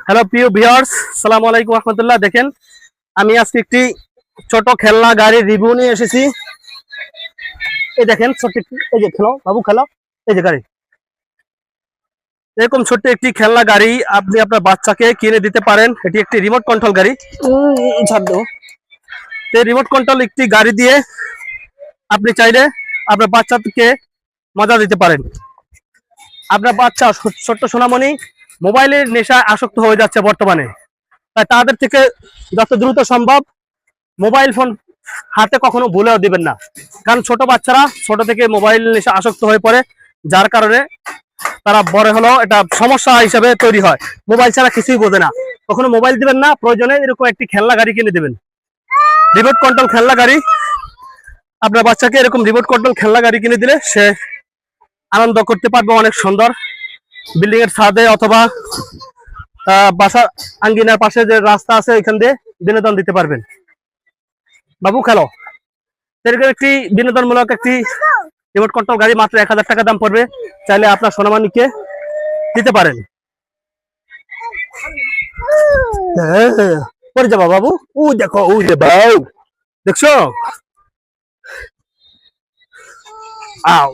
Hello প্রিয় viewers, আসসালামু আলাইকুম রাহমাতুল্লাহ। দেখেন, আমি আজকে একটি ছোট খেলনা গাড়ির রিভিউ নিয়ে এসেছি। এই দেখেন ছোট্ট একটি, এই যে খেলো বাবু খেলো, এই যে গাড়ি, এরকম ছোট্ট একটি খেলনা গাড়ি আপনি আপনার বাচ্চাকে কিনে দিতে পারেন। এটি একটি রিমোট কন্ট্রোল গাড়ি। ছাড় দাও। এই রিমোট কন্ট্রোল একটি গাড়ি দিয়ে আপনি চাইলে আপনার বাচ্চাকে মজা দিতে পারেন। আপনার বাচ্চা ছোট্ট সোনামণি মোবাইলের নেশায় আসক্ত হয়ে যাচ্ছে বর্তমানে, তাই তাদের থেকে যত দ্রুত সম্ভব মোবাইল ফোন হাতে কখনো ভুলেও দিবেন না। কারণ ছোট বাচ্চারা ছোট থেকে মোবাইল নেশা আসক্ত হয়ে পড়ে, যার কারণে তারা বড় হলেও এটা সমস্যা হিসেবে তৈরি হয়। মোবাইল ছাড়া কিছুই বোঝে না। কখনো মোবাইল দিবেন না, প্রয়োজনে এরকম একটি খেলনা গাড়ি কিনে দেবেন, রিমোট কন্ট্রোল খেলনা গাড়ি। আপনার বাচ্চাকে এরকম রিমোট কন্ট্রোল খেলনা গাড়ি কিনে দিলে সে আনন্দ করতে পারবে অনেক সুন্দর। বিল্ডিং এর ছাদে অথবা বাসার আঙ্গিনার পাশে যে রাস্তা আছে ওইখান দিয়ে বিনোদন দিতে পারবেন। বাবু খেলো। এরকম একটি বিনোদনমূলক একটি রিমোট কন্ট্রোল গাড়ি মাত্র 1000 টাকা দাম পড়বে। চাইলে আপনার সোনামণিকে দিতে পারেন। পরে যাবা বাবু, ও দেখো, ও যে বাবু দেখছো, আও